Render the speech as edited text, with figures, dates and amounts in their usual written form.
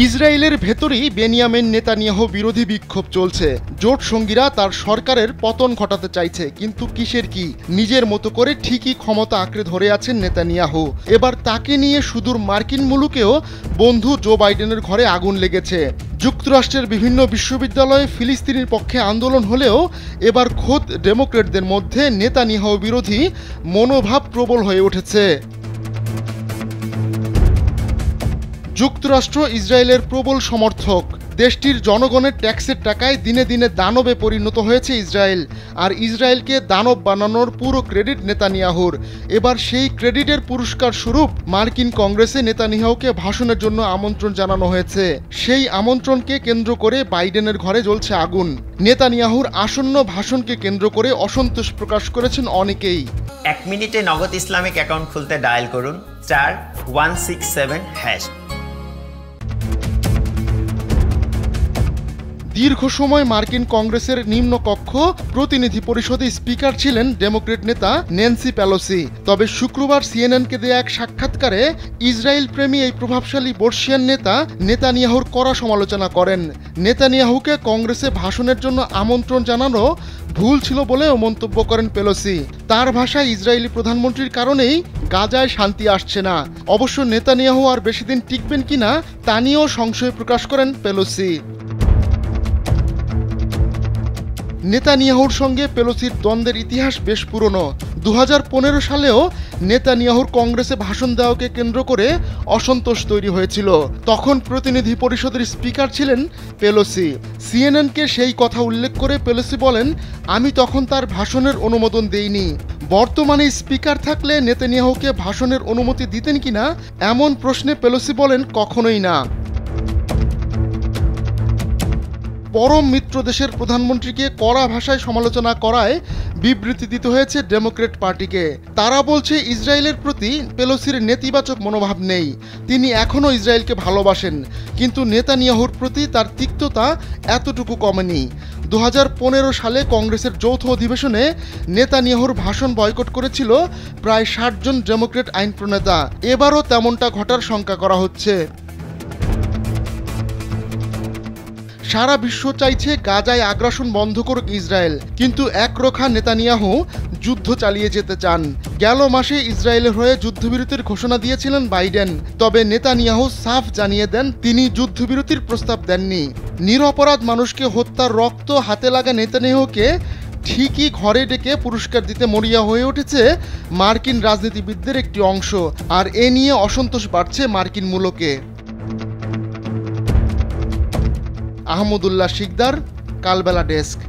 ইসরায়েলের ভেতরেই Benjamin Netanyahu বিরোধী বিক্ষোভ চলছে। জোট সঙ্গীরা তার সরকারের পতন ঘটাতে চাইছে, কিন্তু কিসের কি? নিজের মতো করে ঠিকই ক্ষমতা আঁকড়ে ধরে আছেন নেতানিয়াহু। এবার তাকে নিয়ে সুদূর মার্কিন মুলুকেও বন্ধু জো বাইডেনের ঘরে আগুন লেগেছে। যুক্তরাষ্ট্রের বিভিন্ন বিশ্ববিদ্যালয়ে ফিলিস্তিনের পক্ষে আন্দোলন হলেও এবার খোদ ডেমোক্রেটদের মধ্যে নেতানিয়াহু বিরোধী মনোভাব প্রবল হয়ে উঠেছে। যুক্তরাষ্ট্র ইসরায়েলের প্রবল সমর্থক। দেশটির জনগণের ট্যাক্সের টাকায় দিনে দিনে দানবে পরিণত হয়েছে ইসরায়েল, আর ইসরায়েলকে দানব বানানোর পুরো ক্রেডিট নেতানিয়াহুর। এবার সেই ক্রেডিটের পুরস্কার স্বরূপ মার্কিন কংগ্রেসে নেতানিয়াহুকে ভাষণের জন্য আমন্ত্রণ জানানো হয়েছে। সেই আমন্ত্রণকে কেন্দ্র করে বাইডেনের ঘরে জ্বলছে আগুন। নেতানিয়াহুর আসন্ন ভাষণকে কেন্দ্র করে অসন্তোষ প্রকাশ করেছেন অনেকেই। 1 মিনিটে নগদ ইসলামিক অ্যাকাউন্ট খুলতে ডায়াল করুন *167#। দীর্ঘ সময় মার্কিন কংগ্রেসের নিম্নকক্ষ প্রতিনিধি পরিষদে স্পিকার ছিলেন ডেমোক্রেট নেতা ন্যান্সি পেলোসি। তবে শুক্রবার সিএনএনকে দেয়া এক সাক্ষাৎকারে ইসরায়েল প্রেমী এই প্রভাবশালী বর্ষিয়ান নেতা নেতানিয়াহুর কড়া সমালোচনা করেন। নেতানিয়াহুকে কংগ্রেসে ভাষণের জন্য আমন্ত্রণ জানানো ভুল ছিল বলেও মন্তব্য করেন পেলোসি। তার ভাষায় ইসরায়েলি প্রধানমন্ত্রীর কারণেই গাজায় শান্তি আসছে না। অবশ্য নেতানিয়াহু আর বেশি দিন টিকবেন কিনা তা নিয়েও সংশয় প্রকাশ করেন পেলোসি। নেতানিয়াহুর সঙ্গে পেলোসির দ্বন্দ্বের ইতিহাস বেশ পুরনো। 2015 সালেও নেতানিয়াহুর কংগ্রেসে ভাষণ দেওয়াকে কেন্দ্র করে অসন্তোষ তৈরি হয়েছিল। তখন প্রতিনিধি পরিষদের স্পিকার ছিলেন পেলোসি। সিএনএনকে সেই কথা উল্লেখ করে পেলোসি বলেন, আমি তখন তার ভাষণের অনুমোদন দেইনি। বর্তমানে স্পিকার থাকলে নেতানিয়াহুকে ভাষণের অনুমতি দিতেন কিনা এমন প্রশ্নে পেলোসি বলেন, কখনোই না। পরম মিত্র দেশের প্রধানমন্ত্রীকে কড়া ভাষায় সমালোচনা করায় বিবৃতি দিতে হয়েছে ডেমোক্রেট পার্টিকে। তারা বলছে ইসরায়েলের প্রতি পেলোসির নেতিবাচক মনোভাব নেই, তিনি এখনও ইসরায়েলকে ভালোবাসেন, কিন্তু নেতানিয়াহুর প্রতি তার তিক্ততা এতটুকু কমেনি। 2015 সালে কংগ্রেসের যৌথ অধিবেশনে নেতানিয়াহুর ভাষণ বয়কট করেছিল প্রায় 60 জন ডেমোক্রেট আইন প্রণেতা। এবারও তেমনটা ঘটার শঙ্কা করা হচ্ছে। সারা বিশ্ব চাইছে গাজায় আগ্রাসন বন্ধ করুক ইসরায়েল, কিন্তু একরোখা নেতানিয়াহু যুদ্ধ চালিয়ে যেতে চান। গেল মাসে ইসরায়েলের হয়ে যুদ্ধবিরতির ঘোষণা দিয়েছিলেন বাইডেন, তবে নেতানিয়াহু সাফ জানিয়ে দেন তিনি যুদ্ধবিরতির প্রস্তাব দেননি। নিরপরাধ মানুষকে হত্যার রক্ত হাতে লাগা নেতানিয়াহুকে ঠিকই ঘরে ডেকে পুরস্কার দিতে মরিয়া হয়ে উঠেছে মার্কিন রাজনীতিবিদদের একটি অংশ, আর এ নিয়ে অসন্তোষ বাড়ছে মার্কিন মূলকে। আহমদুল্লাহ শিকদার, কালবেলা ডেস্ক।